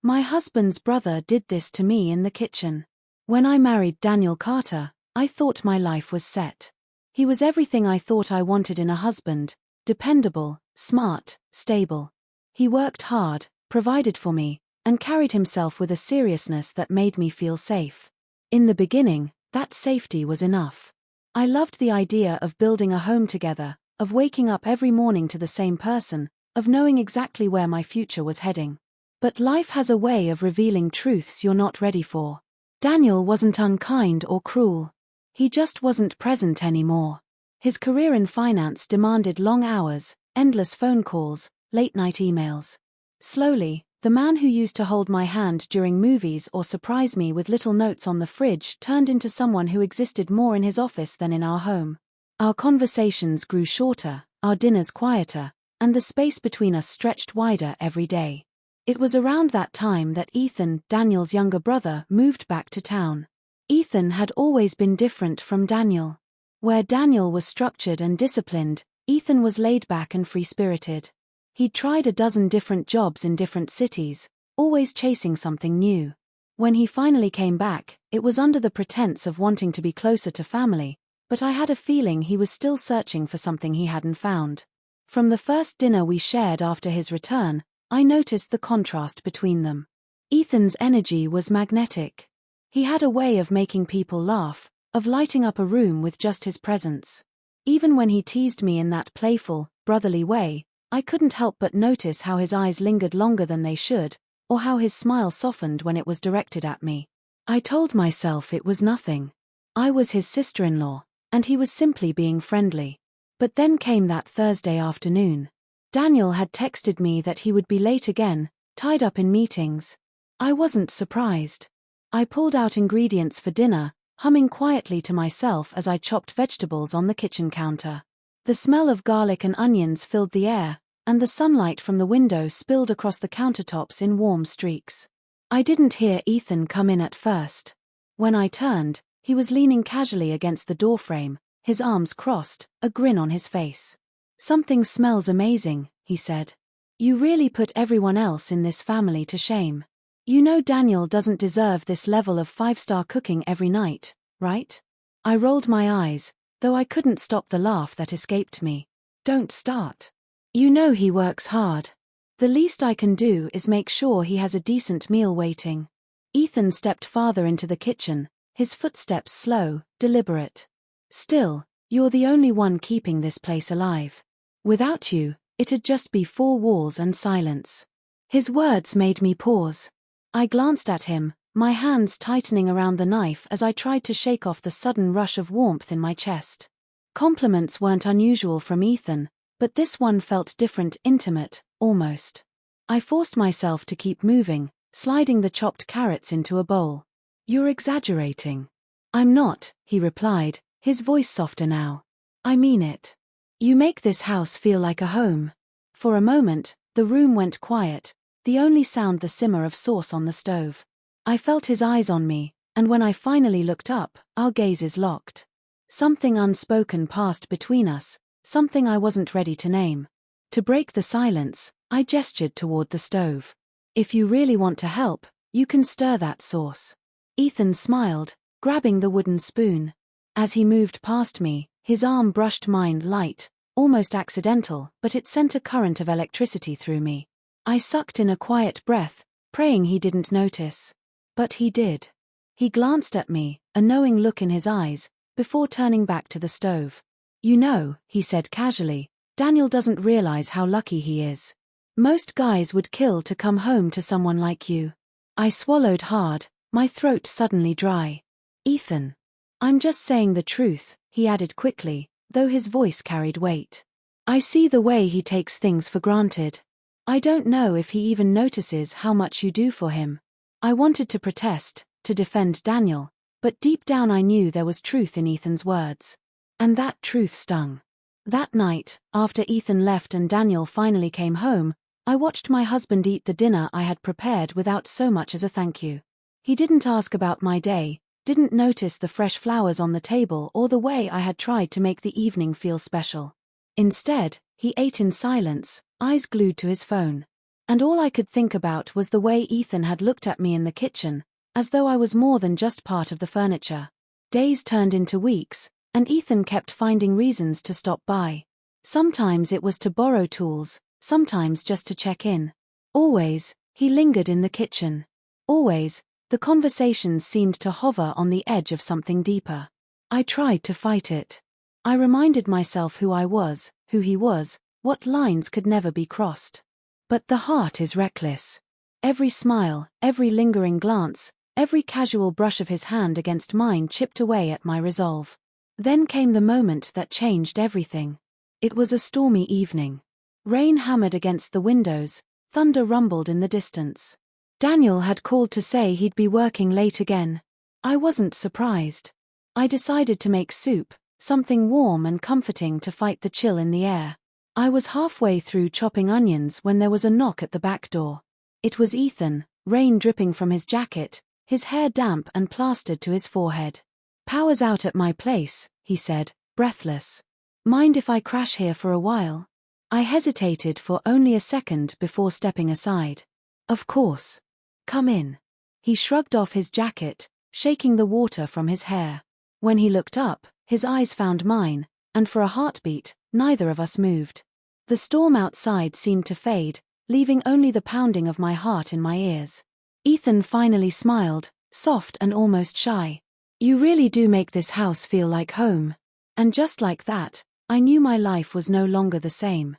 My husband's brother did this to me in the kitchen. When I married Daniel Carter, I thought my life was set. He was everything I thought I wanted in a husband: dependable, smart, stable. He worked hard, provided for me, and carried himself with a seriousness that made me feel safe. In the beginning, that safety was enough. I loved the idea of building a home together, of waking up every morning to the same person, of knowing exactly where my future was heading. But life has a way of revealing truths you're not ready for. Daniel wasn't unkind or cruel. He just wasn't present anymore. His career in finance demanded long hours, endless phone calls, late-night emails. Slowly, the man who used to hold my hand during movies or surprise me with little notes on the fridge turned into someone who existed more in his office than in our home. Our conversations grew shorter, our dinners quieter, and the space between us stretched wider every day. It was around that time that Ethan, Daniel's younger brother, moved back to town. Ethan had always been different from Daniel. Where Daniel was structured and disciplined, Ethan was laid back and free-spirited. He'd tried a dozen different jobs in different cities, always chasing something new. When he finally came back, it was under the pretense of wanting to be closer to family, but I had a feeling he was still searching for something he hadn't found. From the first dinner we shared after his return, I noticed the contrast between them. Ethan's energy was magnetic. He had a way of making people laugh, of lighting up a room with just his presence. Even when he teased me in that playful, brotherly way, I couldn't help but notice how his eyes lingered longer than they should, or how his smile softened when it was directed at me. I told myself it was nothing. I was his sister-in-law, and he was simply being friendly. But then came that Thursday afternoon. Daniel had texted me that he would be late again, tied up in meetings. I wasn't surprised. I pulled out ingredients for dinner, humming quietly to myself as I chopped vegetables on the kitchen counter. The smell of garlic and onions filled the air, and the sunlight from the window spilled across the countertops in warm streaks. I didn't hear Ethan come in at first. When I turned, he was leaning casually against the doorframe, his arms crossed, a grin on his face. "Something smells amazing," he said. "You really put everyone else in this family to shame. You know Daniel doesn't deserve this level of five-star cooking every night, right?" I rolled my eyes, though I couldn't stop the laugh that escaped me. "Don't start. You know he works hard. The least I can do is make sure he has a decent meal waiting." Ethan stepped farther into the kitchen, his footsteps slow, deliberate. "Still, you're the only one keeping this place alive. Without you, it'd just be four walls and silence." His words made me pause. I glanced at him, my hands tightening around the knife as I tried to shake off the sudden rush of warmth in my chest. Compliments weren't unusual from Ethan, but this one felt different, intimate, almost. I forced myself to keep moving, sliding the chopped carrots into a bowl. "You're exaggerating." "I'm not," he replied, his voice softer now. "I mean it. You make this house feel like a home." For a moment, the room went quiet, the only sound the simmer of sauce on the stove. I felt his eyes on me, and when I finally looked up, our gazes locked. Something unspoken passed between us, something I wasn't ready to name. To break the silence, I gestured toward the stove. "If you really want to help, you can stir that sauce." Ethan smiled, grabbing the wooden spoon. As he moved past me, his arm brushed mine light, almost accidental, but it sent a current of electricity through me. I sucked in a quiet breath, praying he didn't notice. But he did. He glanced at me, a knowing look in his eyes, before turning back to the stove. "You know," he said casually, "Daniel doesn't realize how lucky he is. Most guys would kill to come home to someone like you." I swallowed hard, my throat suddenly dry. "Ethan. I'm just saying the truth," he added quickly, though his voice carried weight. "I see the way he takes things for granted. I don't know if he even notices how much you do for him." I wanted to protest, to defend Daniel, but deep down I knew there was truth in Ethan's words. And that truth stung. That night, after Ethan left and Daniel finally came home, I watched my husband eat the dinner I had prepared without so much as a thank you. He didn't ask about my day, didn't notice the fresh flowers on the table or the way I had tried to make the evening feel special. Instead, he ate in silence, eyes glued to his phone. And all I could think about was the way Ethan had looked at me in the kitchen, as though I was more than just part of the furniture. Days turned into weeks, and Ethan kept finding reasons to stop by. Sometimes it was to borrow tools, sometimes just to check in. Always, he lingered in the kitchen. Always, the conversations seemed to hover on the edge of something deeper. I tried to fight it. I reminded myself who I was, who he was, what lines could never be crossed. But the heart is reckless. Every smile, every lingering glance, every casual brush of his hand against mine chipped away at my resolve. Then came the moment that changed everything. It was a stormy evening. Rain hammered against the windows, thunder rumbled in the distance. Daniel had called to say he'd be working late again. I wasn't surprised. I decided to make soup, something warm and comforting to fight the chill in the air. I was halfway through chopping onions when there was a knock at the back door. It was Ethan, rain dripping from his jacket, his hair damp and plastered to his forehead. "Power's out at my place," he said, breathless. "Mind if I crash here for a while?" I hesitated for only a second before stepping aside. "Of course. Come in." He shrugged off his jacket, shaking the water from his hair. When he looked up, his eyes found mine, and for a heartbeat, neither of us moved. The storm outside seemed to fade, leaving only the pounding of my heart in my ears. Ethan finally smiled, soft and almost shy. "You really do make this house feel like home." And just like that, I knew my life was no longer the same.